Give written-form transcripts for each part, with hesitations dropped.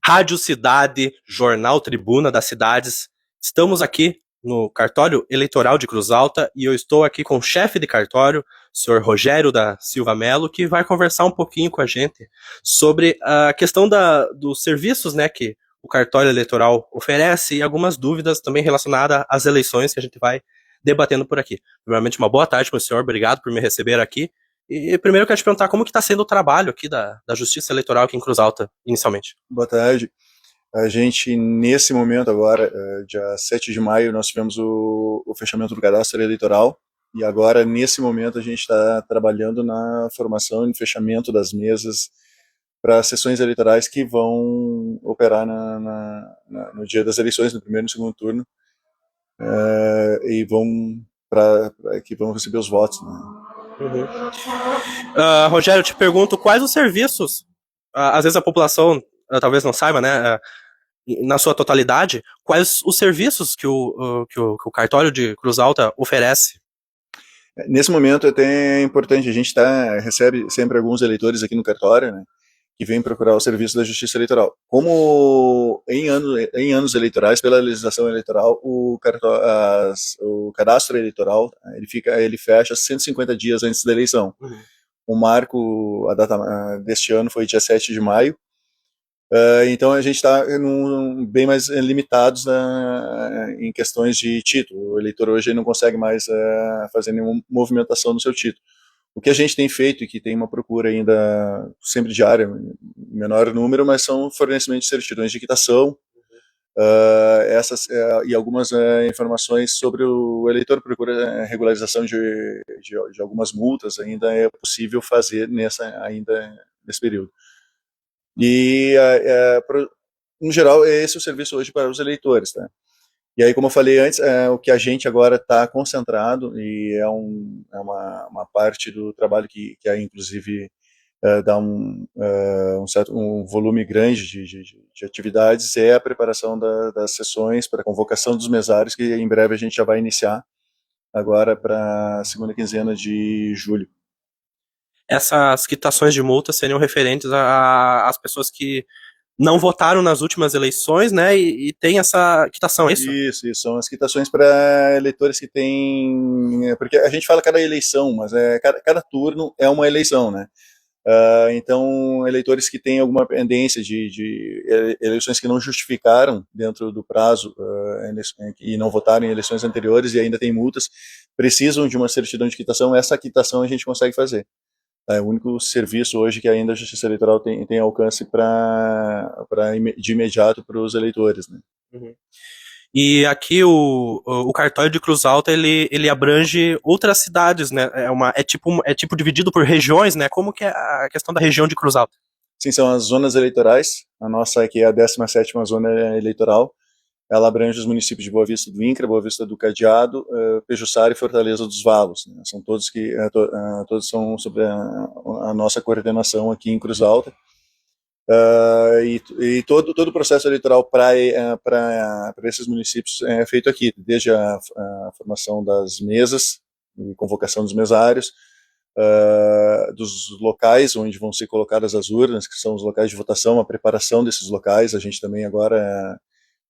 Rádio Cidade, Jornal Tribuna das Cidades. Estamos aqui no cartório eleitoral de Cruz Alta e eu estou aqui com o chefe de cartório, o senhor Rogério da Silva Melo, que vai conversar um pouquinho com a gente sobre a questão dos serviços, né, que o cartório eleitoral oferece e algumas dúvidas também relacionadas às eleições que a gente vai debatendo por aqui. Primeiramente, uma boa tarde para o senhor, obrigado por me receber aqui. E primeiro eu quero te perguntar como que está sendo o trabalho aqui da Justiça Eleitoral aqui em Cruz Alta, inicialmente. Boa tarde. A gente, nesse momento agora, dia 7 de maio, nós tivemos o fechamento do cadastro eleitoral e agora, nesse momento, a gente está trabalhando na formação e fechamento das mesas para as sessões eleitorais que vão operar no dia das eleições, no primeiro e no segundo turno, e que vão receber os votos, né? Uhum. Rogério, eu te pergunto quais os serviços, às vezes a população talvez não saiba, né, na sua totalidade, quais os serviços que o cartório de Cruz Alta oferece? Nesse momento é até importante, a gente recebe sempre alguns eleitores aqui no cartório, né, que vêm procurar o serviço da Justiça Eleitoral. Como em anos eleitorais, pela legislação eleitoral, o cadastro eleitoral ele fecha 150 dias antes da eleição. Uhum. O marco, a data deste ano foi dia 7 de maio, então a gente está bem mais limitados em questões de título. O eleitor hoje não consegue mais fazer nenhuma movimentação no seu título. O que a gente tem feito e que tem uma procura ainda sempre diária, menor número, mas são fornecimento de certidões de quitação, e algumas informações sobre o eleitor, procura regularização de algumas multas, ainda é possível fazer ainda nesse período. E, no geral, esse é o serviço hoje para os eleitores, tá? E aí, como eu falei antes, o que a gente agora está concentrado, e é uma parte do trabalho que inclusive, dá um volume grande de atividades, é a preparação das sessões para a convocação dos mesários, que em breve a gente já vai iniciar, agora para a segunda quinzena de julho. Essas quitações de multas seriam referentes às pessoas que não votaram nas últimas eleições, né, e tem essa quitação, é isso? Isso, são as quitações para eleitores que têm, porque a gente fala cada eleição, mas cada turno é uma eleição, né? Então, eleitores que têm alguma pendência de eleições que não justificaram dentro do prazo e não votaram em eleições anteriores e ainda têm multas, precisam de uma certidão de quitação. Essa quitação a gente consegue fazer. É o único serviço hoje que ainda a Justiça Eleitoral tem alcance de imediato para os eleitores, né? Uhum. E aqui o cartório de Cruz Alta ele abrange outras cidades, né? É tipo dividido por regiões, né? Como que é a questão da região de Cruz Alta? Sim, são as zonas eleitorais. A nossa aqui é a 17ª zona eleitoral. Ela abrange os municípios de Boa Vista do Incra, Boa Vista do Cadeado, Pejuçara e Fortaleza dos Valos, né? São todos todos são sob a nossa coordenação aqui em Cruz Alta. E todo o processo eleitoral para esses municípios é feito aqui, desde a formação das mesas e convocação dos mesários, dos locais onde vão ser colocadas as urnas, que são os locais de votação, a preparação desses locais. A gente também agora,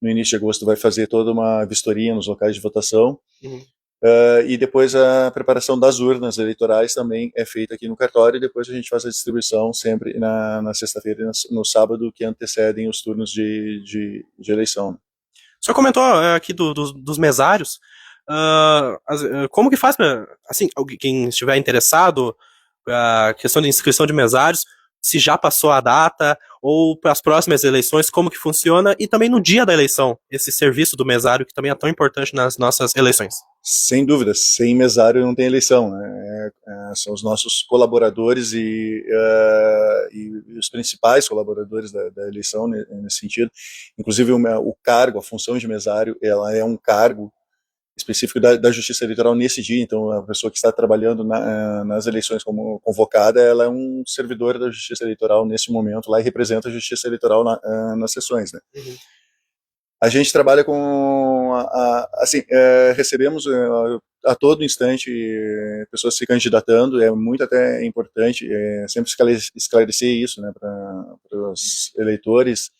no início de agosto, vai fazer toda uma vistoria nos locais de votação. Uhum. E depois a preparação das urnas eleitorais também é feita aqui no cartório, e depois a gente faz a distribuição sempre na sexta-feira e no sábado, que antecedem os turnos de eleição. O senhor comentou aqui dos mesários. Como que faz para, assim, quem estiver interessado, a questão de inscrição de mesários, se já passou a data, ou para as próximas eleições, como que funciona, e também no dia da eleição, esse serviço do mesário, que também é tão importante nas nossas eleições. Sem dúvida, sem mesário não tem eleição, né? São os nossos colaboradores e os principais colaboradores da eleição nesse sentido. Inclusive o cargo, a função de mesário, ela é um cargo específico da Justiça Eleitoral nesse dia. Então a pessoa que está trabalhando nas eleições como convocada, ela é um servidor da Justiça Eleitoral nesse momento lá e representa a Justiça Eleitoral nas sessões, né? Uhum. A gente trabalha com, assim, recebemos a todo instante pessoas se candidatando. É muito até importante sempre esclarecer isso, né, para os eleitores.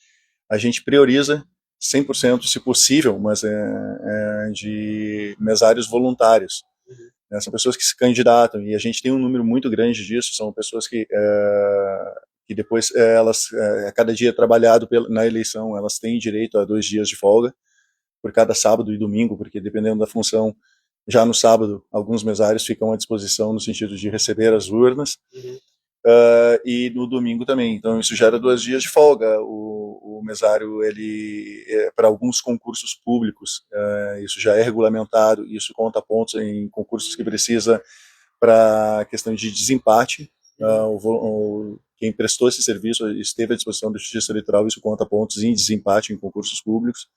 a gente prioriza 100%, se possível, mas de mesários voluntários. São pessoas que se candidatam, e a gente tem um número muito grande disso, são pessoas que depois, elas, a cada dia trabalhado na eleição, elas têm direito a 2 dias de folga, por cada sábado e domingo, porque dependendo da função, já no sábado, alguns mesários ficam à disposição no sentido de receber as urnas, e no domingo também. Então isso gera 2 dias de folga. O mesário, ele, para alguns concursos públicos, isso já é regulamentado, isso conta pontos em concursos que precisa para questão de desempate. Quem prestou esse serviço esteve à disposição da Justiça Eleitoral, isso conta pontos em desempate em concursos públicos.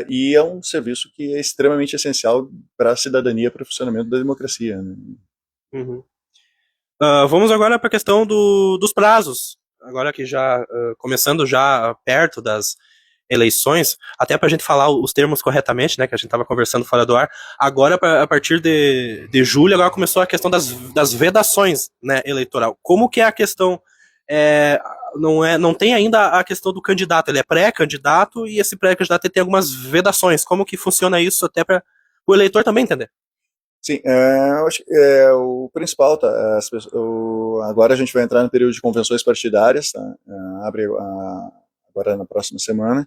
E é um serviço que é extremamente essencial para a cidadania, para o funcionamento da democracia, né? Uhum. Vamos agora para a questão dos prazos. Agora que já começando já perto das eleições, até para a gente falar os termos corretamente, né, que a gente estava conversando fora do ar. Agora, a partir de julho, agora começou a questão das vedações, né, eleitoral. Como que é a questão? Não tem ainda a questão do candidato, ele é pré-candidato e esse pré-candidato tem algumas vedações. Como que funciona isso até para o eleitor também entender? Sim, eu acho que o principal, tá? Agora a gente vai entrar no período de convenções partidárias, tá? Abre agora na próxima semana,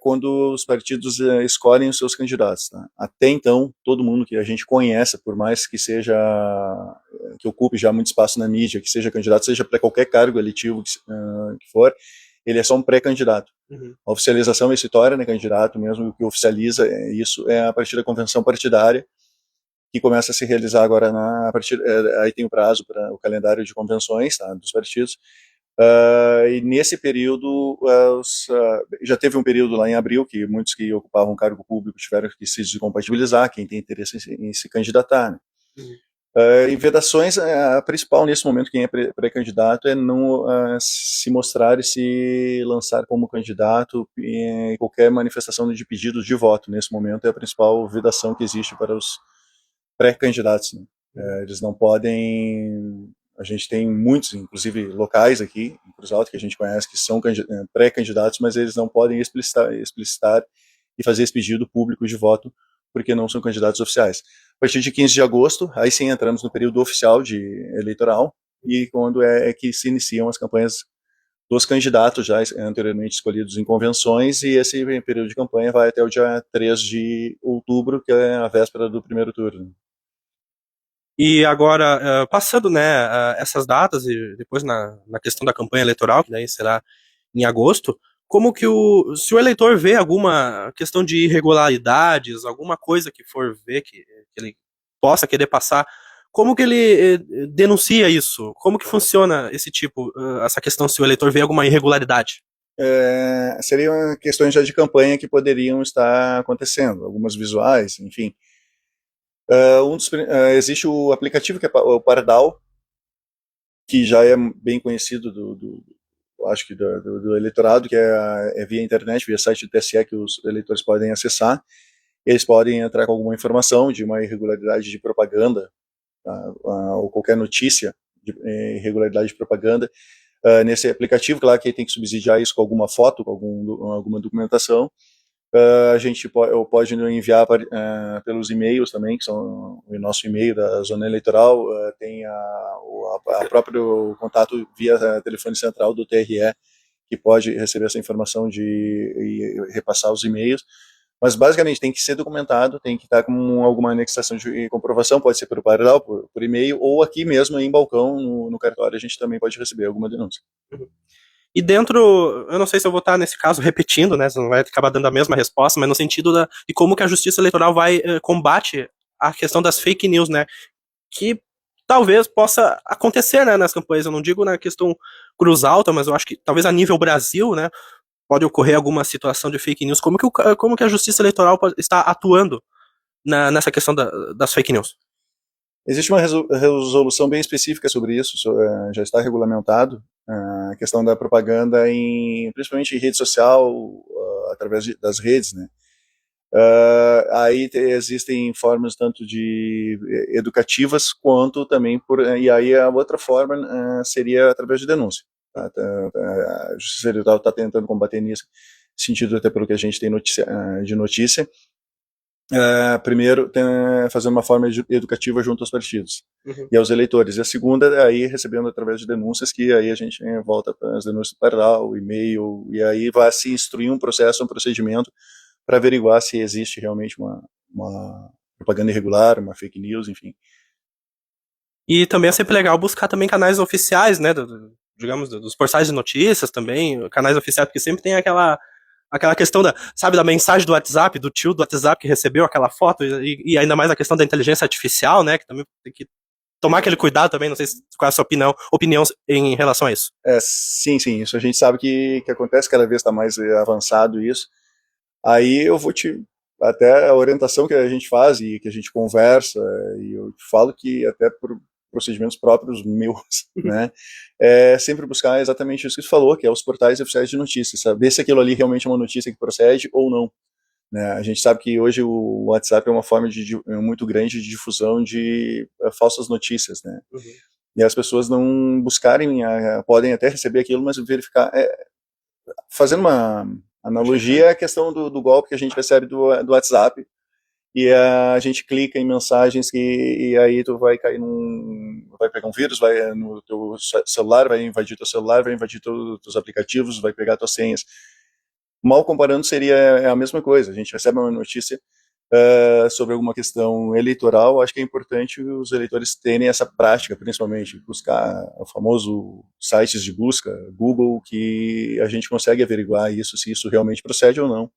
quando os partidos escolhem os seus candidatos. Tá? Até então, todo mundo que a gente conhece, por mais que que ocupe já muito espaço na mídia, que seja candidato, seja para qualquer cargo eletivo que for, ele é só um pré-candidato. Uhum. A oficialização ele se torna, né, candidato mesmo, o que oficializa isso é a partir da convenção partidária, que começa a se realizar agora aí tem o prazo para o calendário de convenções, tá, dos partidos. E nesse período, já teve um período lá em abril que muitos que ocupavam cargo público tiveram que se descompatibilizar, quem tem interesse em se candidatar, né? Uhum. E vedações, a principal nesse momento, quem é pré-candidato, é não se mostrar e se lançar como candidato em qualquer manifestação de pedido de voto. Nesse momento é a principal vedação que existe para os pré-candidatos, né? Eles não podem. A gente tem muitos, inclusive locais aqui em Cruz Alta, que a gente conhece, que são pré-candidatos, mas eles não podem explicitar e fazer esse pedido público de voto, porque não são candidatos oficiais. A partir de 15 de agosto, aí sim entramos no período oficial de eleitoral, e quando é que se iniciam as campanhas dos candidatos já anteriormente escolhidos em convenções, e esse período de campanha vai até o dia 3 de outubro, que é a véspera do primeiro turno. E agora, passando, né, essas datas e depois na questão da campanha eleitoral, que daí será em agosto, como que se o eleitor vê alguma questão de irregularidades, alguma coisa que for ver que ele possa querer passar, como que ele denuncia isso? Como que funciona essa questão se o eleitor vê alguma irregularidade? Seriam questões já de campanha que poderiam estar acontecendo, algumas visuais, enfim. Existe o aplicativo que é o Pardal, que já é bem conhecido acho que do eleitorado, que é via internet, via site do TSE, que os eleitores podem acessar. Eles podem entrar com alguma informação de uma irregularidade de propaganda, tá? Ou qualquer notícia de irregularidade de propaganda. Nesse aplicativo, claro que tem que subsidiar isso com alguma foto, com alguma documentação. A gente pode enviar pelos e-mails também, que são o nosso e-mail da Zona Eleitoral, tem a próprio contato via telefone central do TRE, que pode receber essa informação e repassar os e-mails. Mas basicamente tem que ser documentado, tem que estar com alguma anexação de comprovação, pode ser por Paralel, por e-mail, ou aqui mesmo em balcão, no cartório, a gente também pode receber alguma denúncia. Uhum. E dentro, eu não sei se eu vou estar nesse caso repetindo, né, você não vai acabar dando a mesma resposta, mas no sentido de como que a Justiça Eleitoral vai combate a questão das fake news, né, que talvez possa acontecer, né, nas campanhas. Eu não digo na questão Cruz Alta, mas eu acho que talvez a nível Brasil, né, pode ocorrer alguma situação de fake news. Como que a Justiça Eleitoral está atuando nessa questão das fake news? Existe uma resolução bem específica sobre isso, já está regulamentado, a questão da propaganda, principalmente em rede social, através das redes, né? Aí existem formas tanto de educativas quanto também e aí a outra forma seria através de denúncia. A Justiça Eleitoral está tentando combater nisso, sentido até pelo que a gente tem de notícia. Primeiro, fazer uma forma educativa junto aos partidos e aos eleitores. E a segunda, aí recebendo através de denúncias, que aí a gente volta para as denúncias do Pardal, e-mail, e aí vai se instruir um processo, um procedimento para averiguar se existe realmente uma propaganda irregular, uma fake news, enfim. E também é sempre legal buscar também canais oficiais, né, digamos, dos portais de notícias também, canais oficiais, porque sempre tem aquela questão sabe, da mensagem do WhatsApp, do tio do WhatsApp que recebeu aquela foto, e ainda mais a questão da inteligência artificial, né, que também tem que tomar aquele cuidado também, não sei qual é a sua opinião em relação a isso. Sim, isso a gente sabe que acontece, cada vez está mais avançado isso. Aí eu vou até a orientação que a gente faz e que a gente conversa, e eu te falo que até por procedimentos próprios meus, né, é sempre buscar exatamente isso que você falou, que é os portais oficiais de notícias, saber se aquilo ali realmente é uma notícia que procede ou não. Né? A gente sabe que hoje o WhatsApp é uma forma muito grande de difusão de falsas notícias, né? Uhum. E as pessoas não buscarem, podem até receber aquilo, mas verificar. Fazendo uma analogia, é a questão do golpe que a gente recebe do WhatsApp, e a gente clica em mensagens e aí tu vai cair vai pegar um vírus, vai no teu celular, vai invadir teu celular, vai invadir teus aplicativos, vai pegar tuas senhas. Mal comparando, seria a mesma coisa. A gente recebe uma notícia sobre alguma questão eleitoral. Acho que é importante os eleitores terem essa prática, principalmente buscar o famoso sites de busca, Google, que a gente consegue averiguar isso, se isso realmente procede ou não.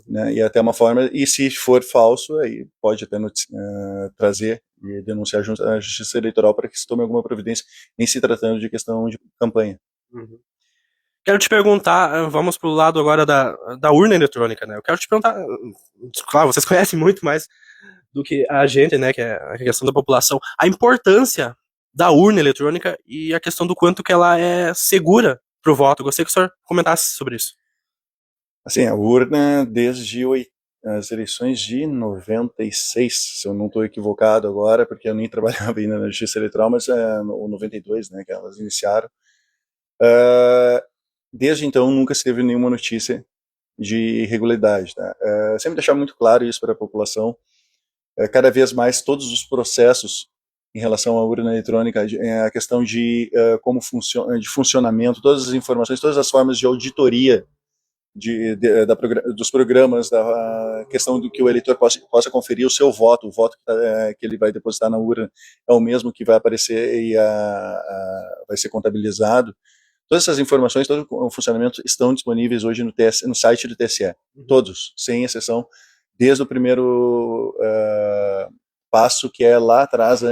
Né? E até uma forma, e se for falso, aí pode até trazer e denunciar junto à Justiça Eleitoral para que se tome alguma providência em se tratando de questão de campanha. Uhum. Quero te perguntar, vamos pro lado agora da urna eletrônica, né? Eu quero te perguntar, claro, vocês conhecem muito mais do que a gente, né, que é a questão da população, a importância da urna eletrônica e a questão do quanto que ela é segura pro voto. Gostaria que o senhor comentasse sobre isso. Assim, a urna, desde as eleições de 96, se eu não estou equivocado agora, porque eu nem trabalhava ainda na Justiça Eleitoral, mas o 92, né, que elas iniciaram. Desde então, nunca se teve nenhuma notícia de irregularidade. Tá? Sempre deixar muito claro isso para a população. Cada vez mais, todos os processos em relação à urna eletrônica, a questão de como funciona, de funcionamento, todas as informações, todas as formas de auditoria dos programas, da questão do que o eleitor possa conferir o seu voto, o voto que ele vai depositar na urna é o mesmo que vai aparecer e vai ser contabilizado. Todas essas informações, todo o funcionamento estão disponíveis hoje no site do TSE. Todos, sem exceção, desde o primeiro passo, que é lá atrás,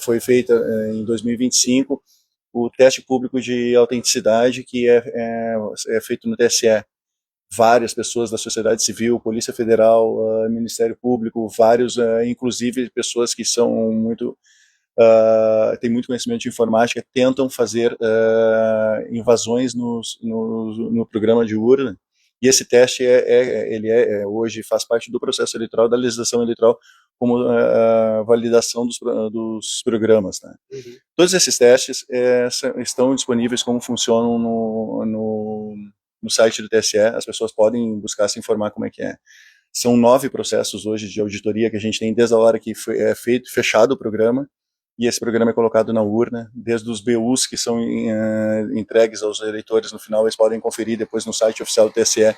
foi feito em 2025, o teste público de autenticidade, que é feito no TSE. Várias pessoas da sociedade civil, Polícia Federal, Ministério Público, vários, inclusive pessoas que são têm muito conhecimento de informática, tentam fazer invasões no programa de urna. E esse teste ele hoje faz parte do processo eleitoral, da legislação eleitoral, como validação dos programas. Né? Uhum. Todos esses testes estão disponíveis, como funcionam no site do TSE, as pessoas podem buscar se informar como é que é. São 9 processos hoje de auditoria que a gente tem desde a hora que fechado o programa, e esse programa é colocado na urna, desde os BUs que são entregues aos eleitores no final, eles podem conferir depois no site oficial do TSE,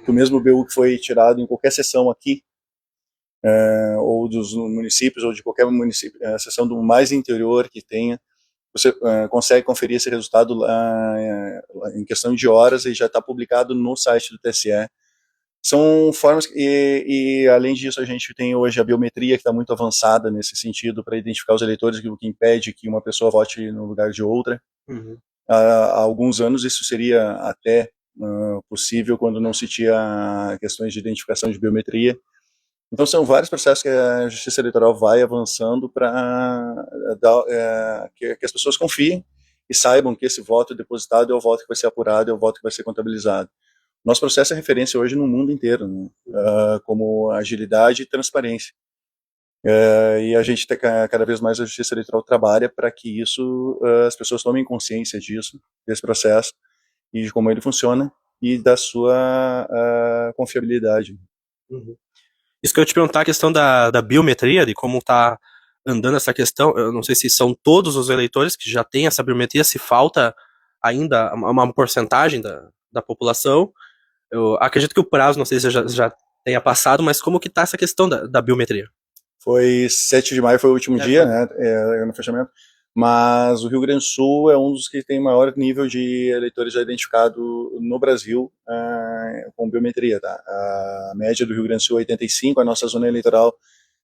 que o mesmo BU que foi tirado em qualquer sessão aqui, ou dos municípios, ou de qualquer município, sessão do mais interior que tenha, você consegue conferir esse resultado lá, em questão de horas, e já está publicado no site do TSE. São formas, além disso a gente tem hoje a biometria, que está muito avançada nesse sentido, para identificar os eleitores, o que impede que uma pessoa vote no lugar de outra. Uhum. Há alguns anos isso seria até possível quando não se tinha questões de identificação de biometria. Então são vários processos que a Justiça Eleitoral vai avançando para que as pessoas confiem e saibam que esse voto depositado é o voto que vai ser apurado, é o voto que vai ser contabilizado. Nosso processo é referência hoje no mundo inteiro, né? Como agilidade e transparência. E a gente, cada vez mais, a Justiça Eleitoral trabalha para que isso, as pessoas tomem consciência disso, desse processo, e de como ele funciona, e da sua confiabilidade. Uhum. Isso que eu ia te perguntar, a questão da biometria, de como está andando essa questão. Eu não sei se são todos os eleitores que já têm essa biometria, se falta ainda uma porcentagem da população. Eu acredito que o prazo, não sei se já tenha passado, mas como que está essa questão da biometria? Foi 7 de maio, foi o último dia, né, no fechamento, mas o Rio Grande do Sul é um dos que tem maior nível de eleitores já identificado no Brasil com biometria. Tá? A média do Rio Grande do Sul é 85%, a nossa zona eleitoral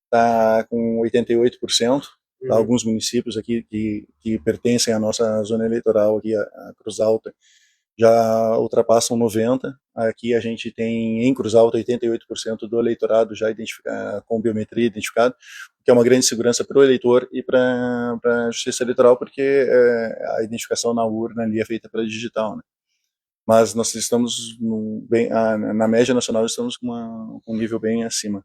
está com 88%. Tá? Alguns municípios aqui que pertencem à nossa zona eleitoral, aqui a Cruz Alta, já ultrapassam 90%. Aqui a gente tem em Cruz Alta 88% do eleitorado já com biometria identificado, o que é uma grande segurança para o eleitor e para a Justiça Eleitoral, porque a identificação na urna ali é feita pela digital, né? Mas nós estamos na média nacional, estamos com um nível bem acima.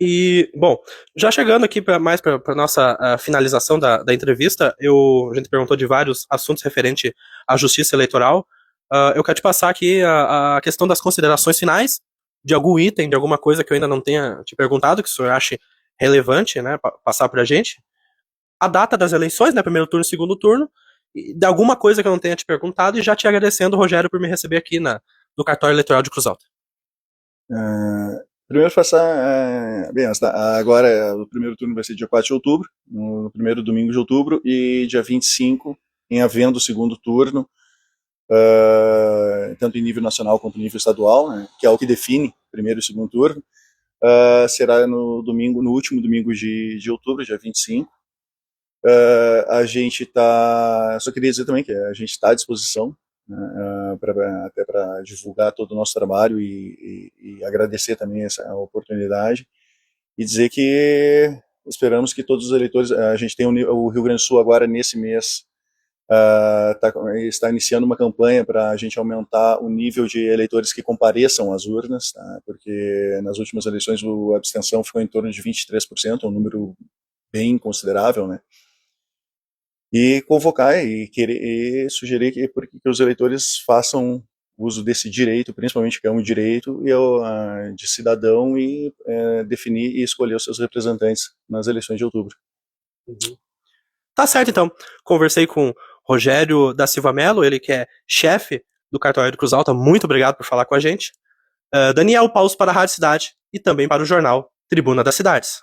E, bom, já chegando aqui mais para a nossa finalização da entrevista, a gente perguntou de vários assuntos referentes à justiça eleitoral. Eu quero te passar aqui a questão das considerações finais, de algum item, de alguma coisa que eu ainda não tenha te perguntado, que o senhor ache relevante, né, passar para a gente. A data das eleições, né, primeiro turno e segundo turno, e de alguma coisa que eu não tenha te perguntado, e já te agradecendo, Rogério, por me receber aqui no cartório eleitoral de Cruz Alta. Primeiro passar, bem, agora o primeiro turno vai ser dia 4 de outubro, no primeiro domingo de outubro, e dia 25, em havendo o segundo turno, tanto em nível nacional quanto em nível estadual, né, que é o que define primeiro e segundo turno, será no último domingo de outubro, dia 25. A gente só queria dizer também que a gente está à disposição, né, até para divulgar todo o nosso trabalho e agradecer também essa oportunidade e dizer que esperamos que todos os eleitores, a gente tem o Rio Grande do Sul agora nesse mês está iniciando uma campanha para a gente aumentar o nível de eleitores que compareçam às urnas, tá? Porque nas últimas eleições a abstenção ficou em torno de 23%, um número bem considerável, né? E convocar e sugerir que os eleitores façam uso desse direito, principalmente que é um direito de cidadão, e definir e escolher os seus representantes nas eleições de outubro. Uhum. Tá certo, então. Conversei com Rogério da Silva Melo, ele que é chefe do cartório de Cruz Alta. Muito obrigado por falar com a gente. Daniel Paus para a Rádio Cidade e também para o jornal Tribuna das Cidades.